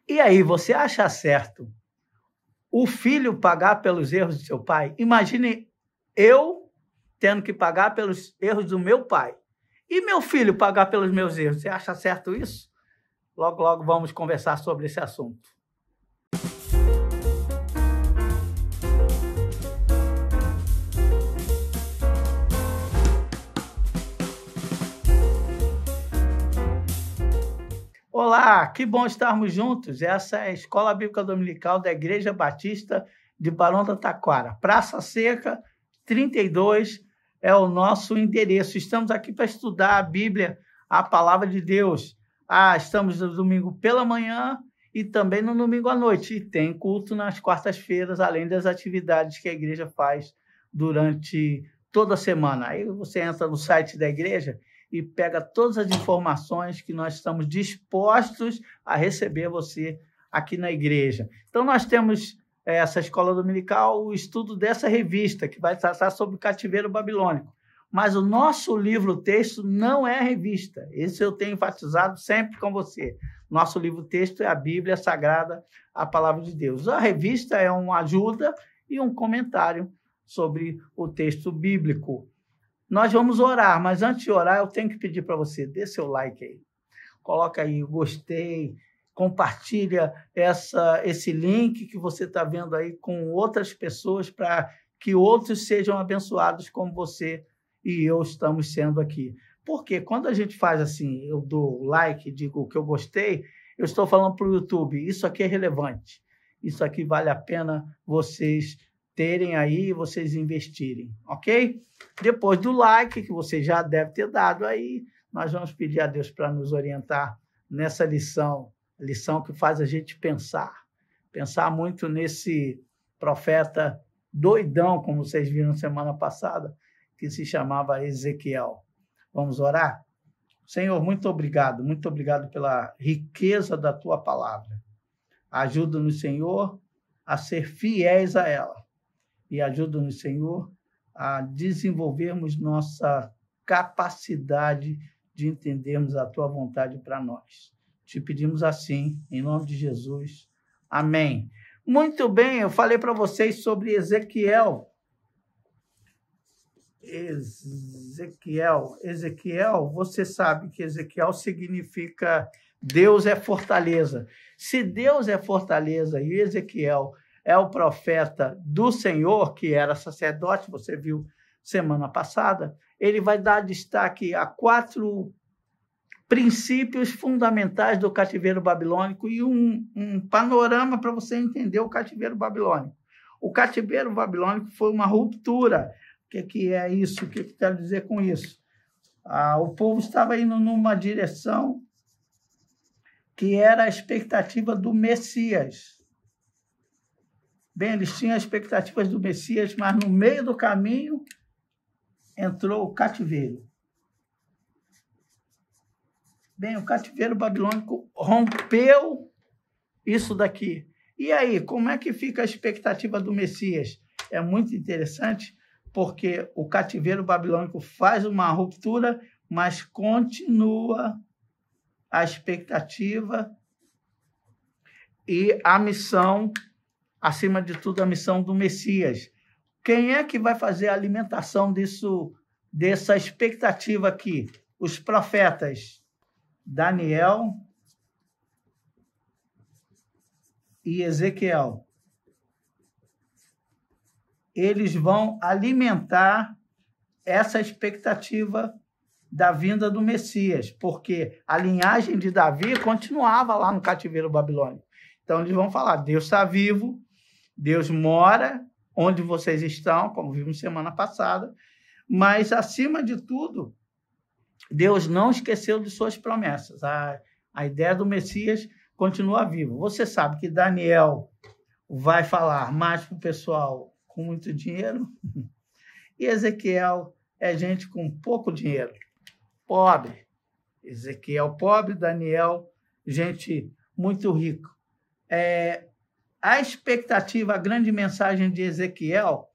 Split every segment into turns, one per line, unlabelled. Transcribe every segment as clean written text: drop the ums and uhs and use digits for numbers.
E aí, você acha certo o filho pagar pelos erros de seu pai? Imagine eu tendo que pagar pelos erros do meu pai. E meu filho pagar pelos meus erros. Você acha certo isso? Logo, logo vamos conversar sobre esse assunto. Olá, que bom estarmos juntos. Essa é a Escola Bíblica Dominical da Igreja Batista de Barão da Taquara. Praça Seca, 32 é o nosso endereço. Estamos aqui para estudar a Bíblia, a Palavra de Deus. Estamos no domingo pela manhã e também no domingo à noite. E tem culto nas quartas-feiras, além das atividades que a igreja faz durante toda a semana. Aí você entra no site da igreja e pega todas as informações que nós estamos dispostos a receber você aqui na igreja. Então, nós temos essa escola dominical, o estudo dessa revista, que vai tratar sobre o cativeiro babilônico. Mas o nosso livro-texto não é a revista. Esse eu tenho enfatizado sempre com você. Nosso livro-texto é a Bíblia Sagrada, a Palavra de Deus. A revista é uma ajuda e um comentário sobre o texto bíblico. Nós vamos orar, mas antes de orar, eu tenho que pedir para você, dê seu like aí. Coloca aí, gostei, compartilha esse link que você está vendo aí com outras pessoas para que outros sejam abençoados como você e eu estamos sendo aqui. Porque quando a gente faz assim, eu dou like, digo que eu gostei, eu estou falando para o YouTube, isso aqui é relevante, isso aqui vale a pena vocês terem aí, vocês investirem, ok? Depois do like, que você já deve ter dado aí, nós vamos pedir a Deus para nos orientar nessa lição que faz a gente pensar muito nesse profeta doidão, como vocês viram semana passada, que se chamava Ezequiel. Vamos orar? Senhor, muito obrigado pela riqueza da tua palavra. Ajuda-nos, Senhor, a ser fiéis a ela. E ajuda-nos, Senhor, a desenvolvermos nossa capacidade de entendermos a tua vontade para nós. Te pedimos assim, em nome de Jesus. Amém. Muito bem, eu falei para vocês sobre Ezequiel. Ezequiel, você sabe que Ezequiel significa Deus é fortaleza. Se Deus é fortaleza e Ezequiel é o profeta do Senhor, que era sacerdote, você viu semana passada, ele vai dar destaque a 4 princípios fundamentais do cativeiro babilônico e um panorama para você entender o cativeiro babilônico. O cativeiro babilônico foi uma ruptura. O que é isso? O que eu quero dizer com isso? O povo estava indo numa direção que era a expectativa do Messias. Bem, eles tinham expectativas do Messias, mas no meio do caminho entrou o cativeiro. Bem, o cativeiro babilônico rompeu isso daqui. E aí, como é que fica a expectativa do Messias? É muito interessante, porque o cativeiro babilônico faz uma ruptura, mas continua a expectativa e a missão, acima de tudo, a missão do Messias. Quem é que vai fazer a alimentação dessa expectativa aqui? Os profetas Daniel e Ezequiel. Eles vão alimentar essa expectativa da vinda do Messias, porque a linhagem de Davi continuava lá no cativeiro babilônico. Então, eles vão falar, Deus está vivo, Deus mora onde vocês estão, como vimos semana passada, mas, acima de tudo, Deus não esqueceu de suas promessas. A ideia do Messias continua viva. Você sabe que Daniel vai falar mais para o pessoal com muito dinheiro e Ezequiel é gente com pouco dinheiro, pobre. Ezequiel pobre, Daniel, gente muito rica. A expectativa, a grande mensagem de Ezequiel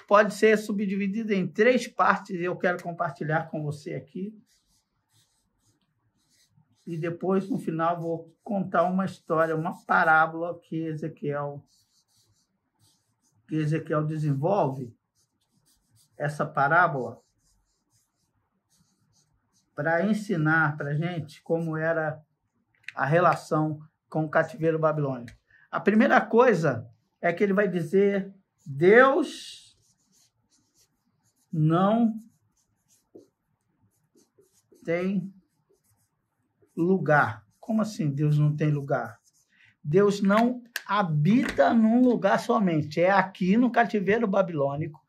pode ser subdividida em 3 partes e eu quero compartilhar com você aqui. e depois, no final, vou contar uma história, uma parábola que Ezequiel desenvolve, essa parábola, para ensinar para a gente como era a relação com o cativeiro babilônico. A primeira coisa é que ele vai dizer: Deus não tem lugar. Como assim Deus não tem lugar? Deus não habita num lugar somente. É aqui no cativeiro babilônico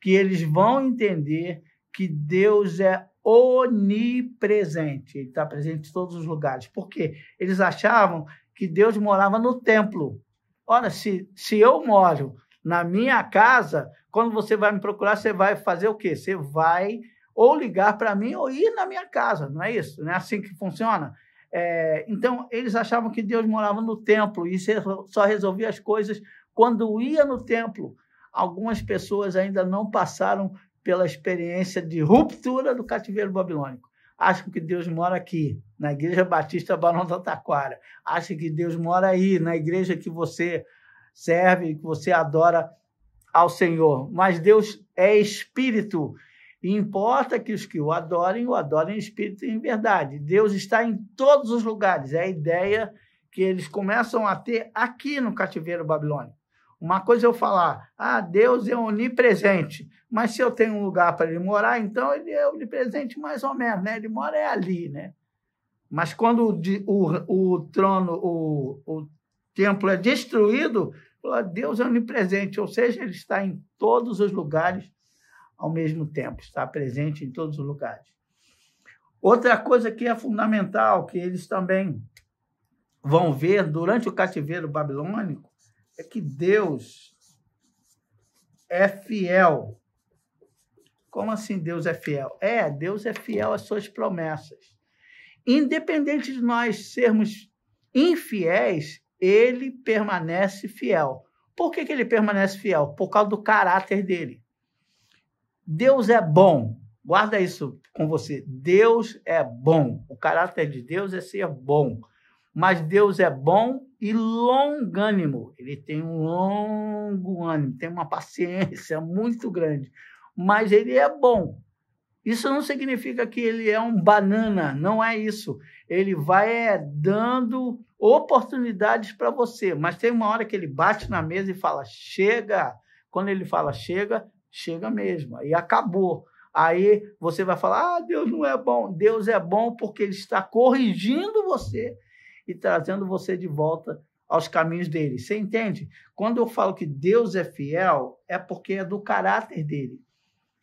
que eles vão entender que Deus é onipresente. Ele está presente em todos os lugares. Por quê? Eles achavam que Deus morava no templo. Ora, se eu moro na minha casa, quando você vai me procurar, você vai fazer o quê? Você vai ou ligar para mim ou ir na minha casa, não é isso? Não é assim que funciona? Então, eles achavam que Deus morava no templo e só resolvia as coisas quando ia no templo. Algumas pessoas ainda não passaram pela experiência de ruptura do cativeiro babilônico. Acham que Deus mora aqui, na Igreja Batista Barão do Taquara. Acham que Deus mora aí, na igreja que você serve, que você adora ao Senhor. Mas Deus é espírito. E importa que os que o adorem em espírito e em verdade. Deus está em todos os lugares. É a ideia que eles começam a ter aqui no cativeiro babilônico. Uma coisa é eu falar, Deus é onipresente, mas se eu tenho um lugar para ele morar, então ele é onipresente mais ou menos, né? Ele mora ali, né? Mas quando o trono, o templo é destruído, Deus é onipresente, ou seja, ele está em todos os lugares ao mesmo tempo, está presente em todos os lugares. Outra coisa que é fundamental, que eles também vão ver durante o cativeiro babilônico, é que Deus é fiel. Como assim Deus é fiel? Deus é fiel às suas promessas. Independente de nós sermos infiéis, ele permanece fiel. Por que ele permanece fiel? Por causa do caráter dele. Deus é bom. Guarda isso com você. Deus é bom. O caráter de Deus é ser bom. Mas Deus é bom e longânimo. Ele tem um longo ânimo, tem uma paciência muito grande. Mas ele é bom. Isso não significa que ele é um banana, não é isso. Ele vai dando oportunidades para você, mas tem uma hora que ele bate na mesa e fala, chega. Quando ele fala chega, chega mesmo. E acabou. Aí você vai falar, Deus não é bom. Deus é bom porque ele está corrigindo você e trazendo você de volta aos caminhos dele. Você entende? Quando eu falo que Deus é fiel, é porque é do caráter dele.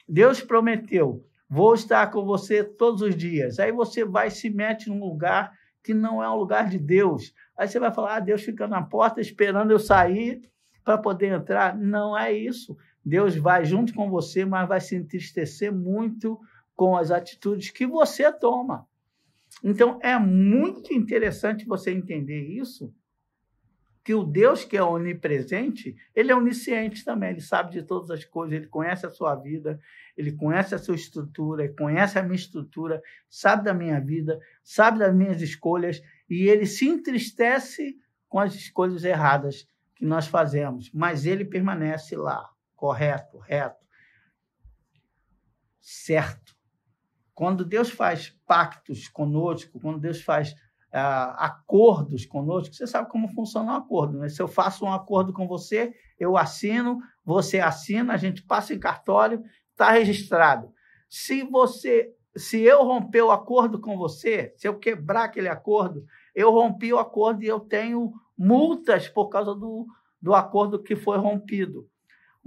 Deus prometeu, vou estar com você todos os dias. Aí você vai e se mete num lugar que não é um lugar de Deus. Aí você vai falar, Deus fica na porta esperando eu sair para poder entrar. Não é isso. Deus vai junto com você, mas vai se entristecer muito com as atitudes que você toma. Então, é muito interessante você entender isso, que o Deus que é onipresente, ele é onisciente também, ele sabe de todas as coisas, ele conhece a sua vida, ele conhece a sua estrutura, ele conhece a minha estrutura, sabe da minha vida, sabe das minhas escolhas, e ele se entristece com as escolhas erradas que nós fazemos, mas ele permanece lá, correto, reto, certo. Quando Deus faz pactos conosco, quando Deus faz acordos conosco, você sabe como funciona um acordo, né? Se eu faço um acordo com você, eu assino, você assina, a gente passa em cartório, está registrado. Se eu romper o acordo com você, se eu quebrar aquele acordo, eu rompi o acordo e eu tenho multas por causa do acordo que foi rompido.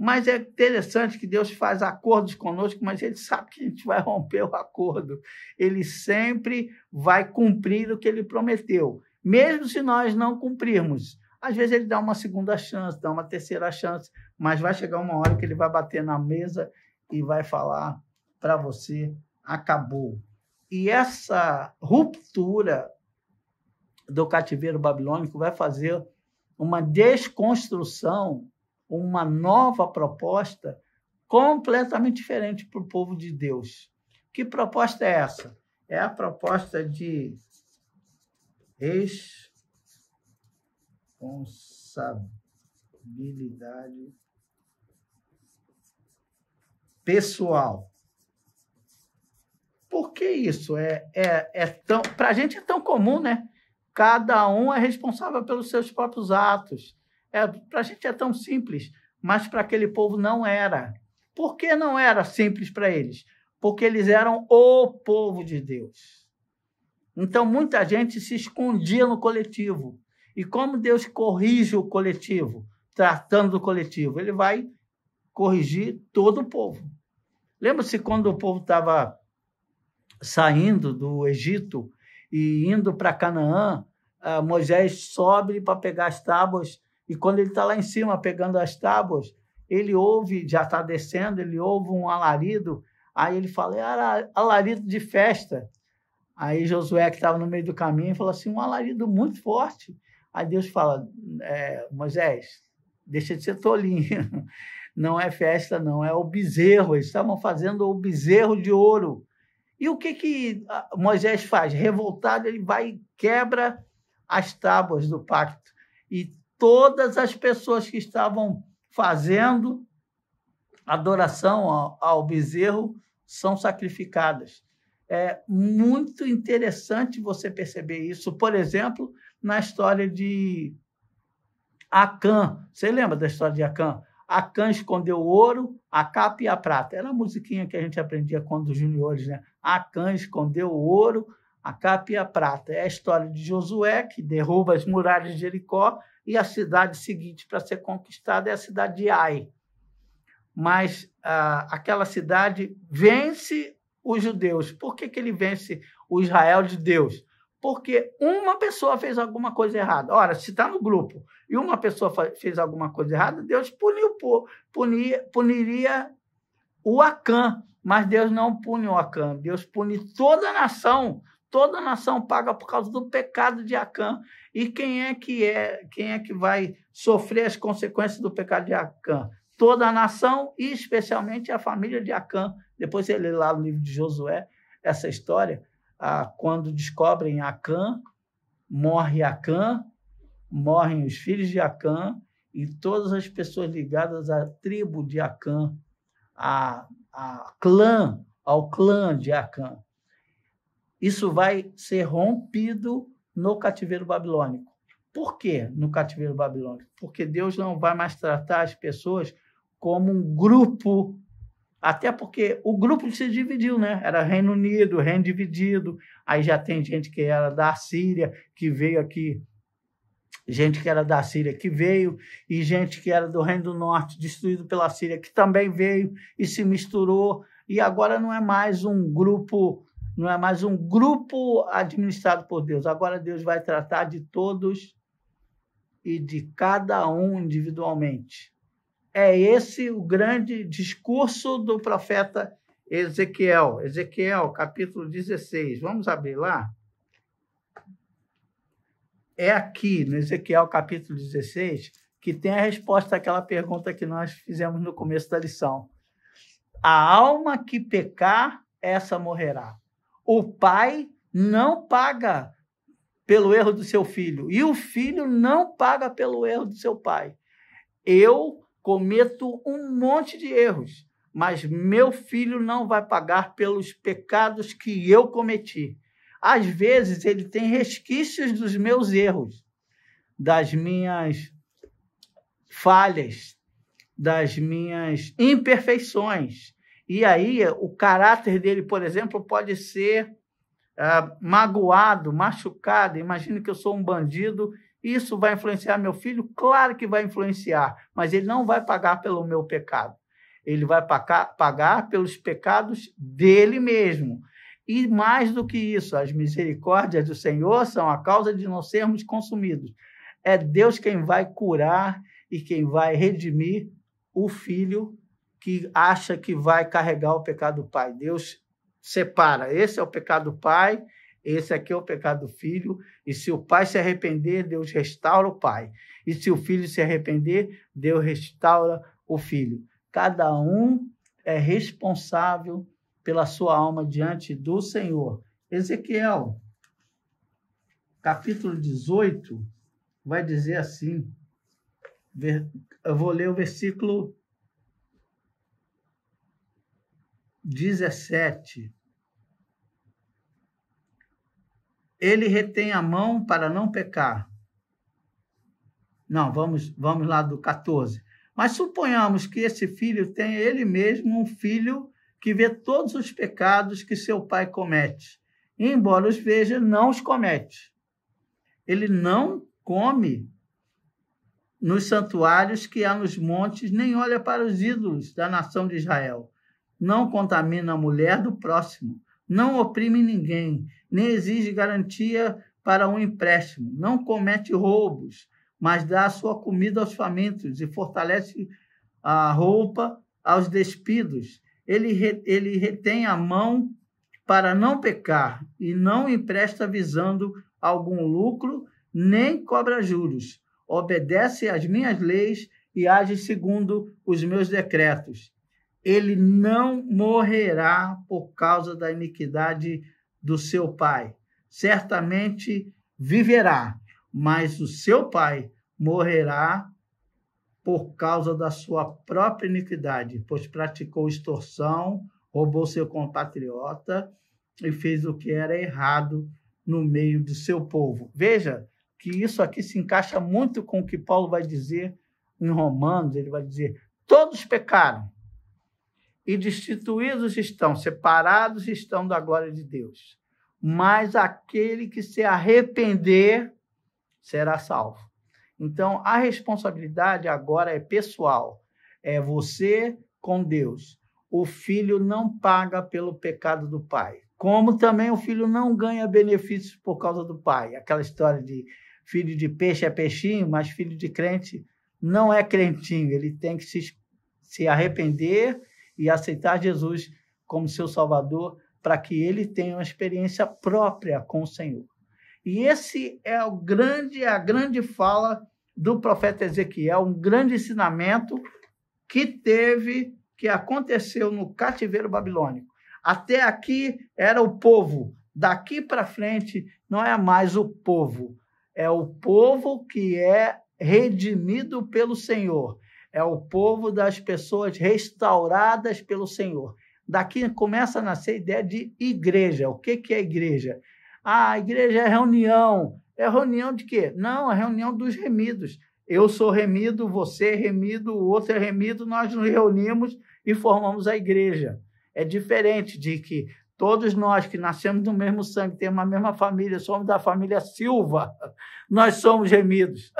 Mas é interessante que Deus faz acordos conosco, mas ele sabe que a gente vai romper o acordo. Ele sempre vai cumprir o que ele prometeu, mesmo se nós não cumprirmos. Às vezes ele dá uma segunda chance, dá uma terceira chance, mas vai chegar uma hora que ele vai bater na mesa e vai falar para você, acabou. E essa ruptura do cativeiro babilônico vai fazer uma desconstrução, uma nova proposta completamente diferente para o povo de Deus. Que proposta é essa? É a proposta de Responsabilidade pessoal. Por que isso? Para a gente é tão comum, né? Cada um é responsável pelos seus próprios atos. Para a gente é tão simples, mas para aquele povo não era. Por que não era simples para eles? Porque eles eram o povo de Deus. Então, muita gente se escondia no coletivo. E como Deus corrige o coletivo, tratando do coletivo? Ele vai corrigir todo o povo. Lembra-se quando o povo estava saindo do Egito e indo para Canaã, Moisés sobe para pegar as tábuas, e quando ele está lá em cima pegando as tábuas, ele ouve, já está descendo, ele ouve um alarido, aí ele fala, era alarido de festa. Aí Josué, que estava no meio do caminho, falou assim, um alarido muito forte. Aí Deus fala, Moisés, deixa de ser tolinho, não é festa, não, é o bezerro, eles estavam fazendo o bezerro de ouro. E o que Moisés faz? Revoltado, ele vai e quebra as tábuas do pacto. E todas as pessoas que estavam fazendo adoração ao bezerro são sacrificadas. É muito interessante você perceber isso, por exemplo, na história de Acã. Você lembra da história de Acã? Acã escondeu o ouro, a capa e a prata. Era a musiquinha que a gente aprendia quando os juniores, né? Acã escondeu o ouro, a capa e a prata. É a história de Josué, que derruba as muralhas de Jericó, e a cidade seguinte para ser conquistada é a cidade de Ai. Mas aquela cidade vence os judeus. Por que ele vence o Israel de Deus? Porque uma pessoa fez alguma coisa errada. Ora, se está no grupo e uma pessoa fez alguma coisa errada, Deus puniria o Acã, mas Deus não pune o Acã. Deus pune toda a nação. Toda a nação paga por causa do pecado de Acã. E quem é que vai sofrer as consequências do pecado de Acã? Toda a nação e especialmente a família de Acã. Depois você lê lá no livro de Josué essa história. Quando descobrem Acã, morrem os filhos de Acã e todas as pessoas ligadas à tribo de Acã, ao clã de Acã. Isso vai ser rompido no cativeiro babilônico. Por quê no cativeiro babilônico? Porque Deus não vai mais tratar as pessoas como um grupo. Até porque o grupo se dividiu, né? Era Reino Unido, Reino dividido. Aí já tem gente que era da Síria, que veio aqui. Gente que era da Síria que veio, e gente que era do Reino do Norte, destruído pela Síria, que também veio e se misturou. E agora não é mais um grupo administrado por Deus. Agora Deus vai tratar de todos e de cada um individualmente. É esse o grande discurso do profeta Ezequiel. Ezequiel, capítulo 16. Vamos abrir lá? É aqui, no Ezequiel, capítulo 16, que tem a resposta àquela pergunta que nós fizemos no começo da lição. A alma que pecar, essa morrerá. O pai não paga pelo erro do seu filho, e o filho não paga pelo erro do seu pai. Eu cometo um monte de erros, mas meu filho não vai pagar pelos pecados que eu cometi. Às vezes, ele tem resquícios dos meus erros, das minhas falhas, das minhas imperfeições. E aí, o caráter dele, por exemplo, pode ser magoado, machucado. Imagina que eu sou um bandido. Isso vai influenciar meu filho? Claro que vai influenciar, mas ele não vai pagar pelo meu pecado. Ele vai pagar pelos pecados dele mesmo. E mais do que isso, as misericórdias do Senhor são a causa de não sermos consumidos. É Deus quem vai curar e quem vai redimir o filho que acha que vai carregar o pecado do pai. Deus separa. Esse é o pecado do pai, esse aqui é o pecado do filho. E se o pai se arrepender, Deus restaura o pai. E se o filho se arrepender, Deus restaura o filho. Cada um é responsável pela sua alma diante do Senhor. Ezequiel, capítulo 18, vai dizer assim, eu vou ler o versículo 17. Ele retém a mão para não pecar. Não, vamos lá do 14. Mas suponhamos que esse filho tenha ele mesmo um filho que vê todos os pecados que seu pai comete. E, embora os veja, não os comete. Ele não come nos santuários que há nos montes, nem olha para os ídolos da nação de Israel. Não contamina a mulher do próximo, não oprime ninguém, nem exige garantia para um empréstimo, não comete roubos, mas dá a sua comida aos famintos e fortalece a roupa aos despidos. Ele retém a mão para não pecar e não empresta visando algum lucro, nem cobra juros. Obedece às minhas leis e age segundo os meus decretos. Ele não morrerá por causa da iniquidade do seu pai. Certamente viverá, mas o seu pai morrerá por causa da sua própria iniquidade, pois praticou extorsão, roubou seu compatriota e fez o que era errado no meio do seu povo. Veja que isso aqui se encaixa muito com o que Paulo vai dizer em Romanos. Ele vai dizer, todos pecaram e destituídos estão, separados estão da glória de Deus. Mas aquele que se arrepender será salvo. Então, a responsabilidade agora é pessoal. É você com Deus. O filho não paga pelo pecado do pai. Como também o filho não ganha benefícios por causa do pai. Aquela história de filho de peixe é peixinho, mas filho de crente não é crentinho. Ele tem que se arrepender e aceitar Jesus como seu Salvador para que ele tenha uma experiência própria com o Senhor. E esse é a grande fala do profeta Ezequiel, um grande ensinamento que aconteceu no cativeiro babilônico. Até aqui era o povo, daqui para frente não é mais o povo, é o povo que é redimido pelo Senhor, é o povo das pessoas restauradas pelo Senhor. Daqui começa a nascer a ideia de igreja. O que é igreja? A igreja é reunião. É reunião de quê? Não, é reunião dos remidos. Eu sou remido, você é remido, o outro é remido, nós nos reunimos e formamos a igreja. É diferente de que todos nós que nascemos do mesmo sangue, temos a mesma família, somos da família Silva, nós somos remidos.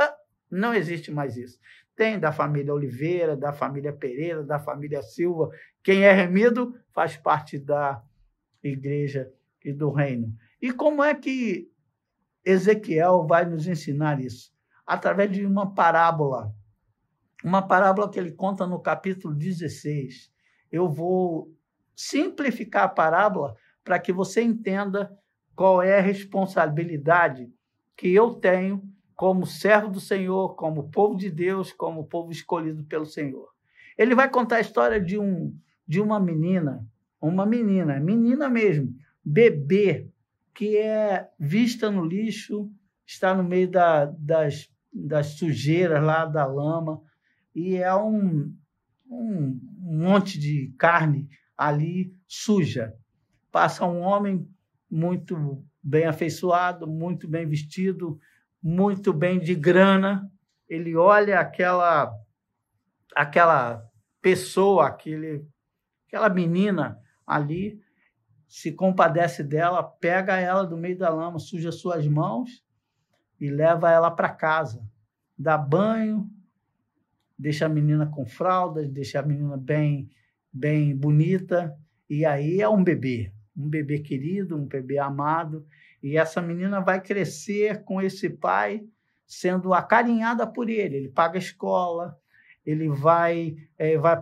Não existe mais isso. Tem da família Oliveira, da família Pereira, da família Silva. Quem é remido faz parte da igreja e do reino. E como é que Ezequiel vai nos ensinar isso? Através de uma parábola que ele conta no capítulo 16. Eu vou simplificar a parábola para que você entenda qual é a responsabilidade que eu tenho como servo do Senhor, como povo de Deus, como povo escolhido pelo Senhor. Ele vai contar a história de uma menina mesmo, bebê, que é vista no lixo, está no meio das sujeiras lá, da lama, e é um monte de carne ali suja. Passa um homem muito bem afeiçoado, muito bem vestido, muito bem de grana. Ele olha aquela pessoa, aquela menina ali, se compadece dela, pega ela do meio da lama, suja suas mãos e leva ela para casa. Dá banho, deixa a menina com fraldas, deixa a menina bem bonita, e aí é um bebê querido, um bebê amado, e essa menina vai crescer com esse pai sendo acarinhada por ele. Ele paga escola, ele vai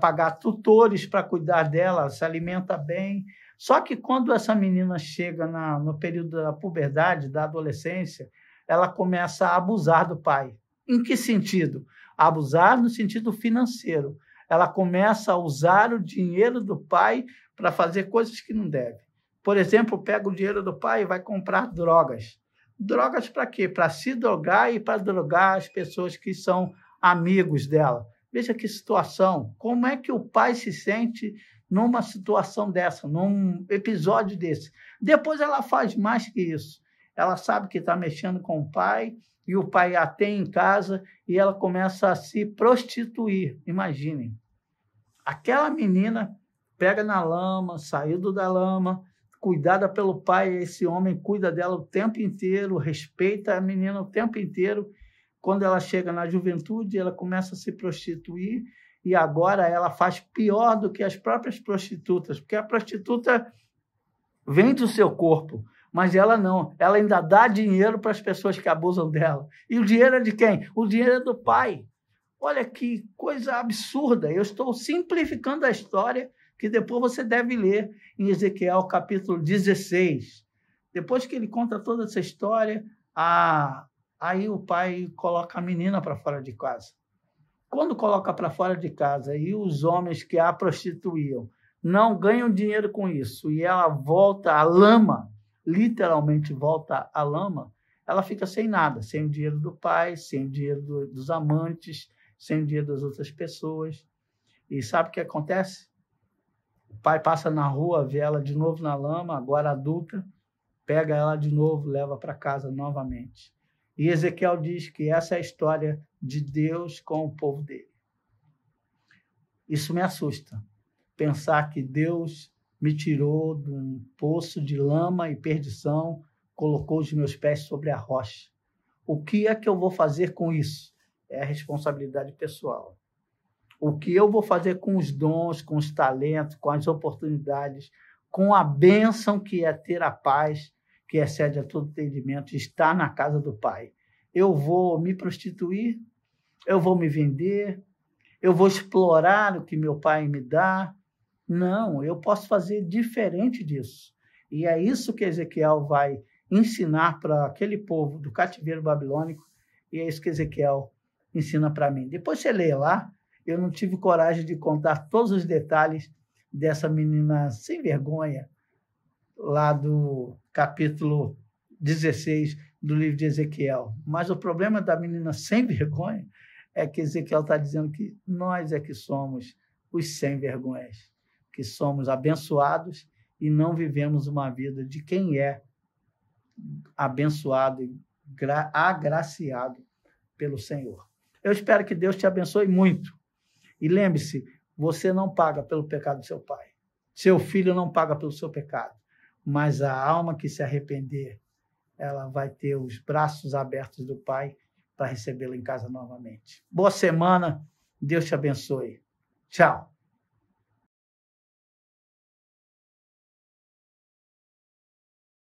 pagar tutores para cuidar dela, se alimenta bem. Só que quando essa menina chega no período da puberdade, da adolescência, ela começa a abusar do pai. Em que sentido? Abusar no sentido financeiro. Ela começa a usar o dinheiro do pai para fazer coisas que não deve. Por exemplo, pega o dinheiro do pai e vai comprar drogas. Drogas para quê? Para se drogar e para drogar as pessoas que são amigos dela. Veja que situação. Como é que o pai se sente numa situação dessa, num episódio desse? Depois ela faz mais que isso. Ela sabe que está mexendo com o pai e o pai a tem em casa e ela começa a se prostituir. Imaginem. Aquela menina pega na lama, saiu da lama, cuidada pelo pai, esse homem cuida dela o tempo inteiro, respeita a menina o tempo inteiro. Quando ela chega na juventude, ela começa a se prostituir e agora ela faz pior do que as próprias prostitutas, porque a prostituta vende o seu corpo, mas ela não, ela ainda dá dinheiro para as pessoas que abusam dela. E o dinheiro é de quem? O dinheiro é do pai. Olha que coisa absurda. Eu estou simplificando a história que depois você deve ler em Ezequiel, capítulo 16. Depois que ele conta toda essa história, aí o pai coloca a menina para fora de casa. Quando coloca para fora de casa e os homens que a prostituíam não ganham dinheiro com isso e ela volta à lama, literalmente volta à lama, ela fica sem nada, sem o dinheiro do pai, sem o dinheiro dos amantes, sem o dinheiro das outras pessoas. E sabe o que acontece? O pai passa na rua, vê ela de novo na lama, agora adulta, pega ela de novo, leva para casa novamente. E Ezequiel diz que essa é a história de Deus com o povo dele. Isso me assusta. Pensar que Deus me tirou de um poço de lama e perdição, colocou os meus pés sobre a rocha. O que é que eu vou fazer com isso? É a responsabilidade pessoal. O que eu vou fazer com os dons, com os talentos, com as oportunidades, com a bênção que é ter a paz, que excede a todo entendimento, estar na casa do Pai. Eu vou me prostituir? Eu vou me vender? Eu vou explorar o que meu Pai me dá? Não, eu posso fazer diferente disso. E é isso que Ezequiel vai ensinar para aquele povo do cativeiro babilônico, e é isso que Ezequiel ensina para mim. Depois você lê lá, eu não tive coragem de contar todos os detalhes dessa menina sem vergonha, lá do capítulo 16 do livro de Ezequiel. Mas o problema da menina sem vergonha é que Ezequiel está dizendo que nós é que somos os sem vergonhas, que somos abençoados e não vivemos uma vida de quem é abençoado e agraciado pelo Senhor. Eu espero que Deus te abençoe muito. E lembre-se, você não paga pelo pecado do seu pai. Seu filho não paga pelo seu pecado. Mas a alma que se arrepender, ela vai ter os braços abertos do Pai para recebê-lo em casa novamente. Boa semana, Deus te abençoe. Tchau.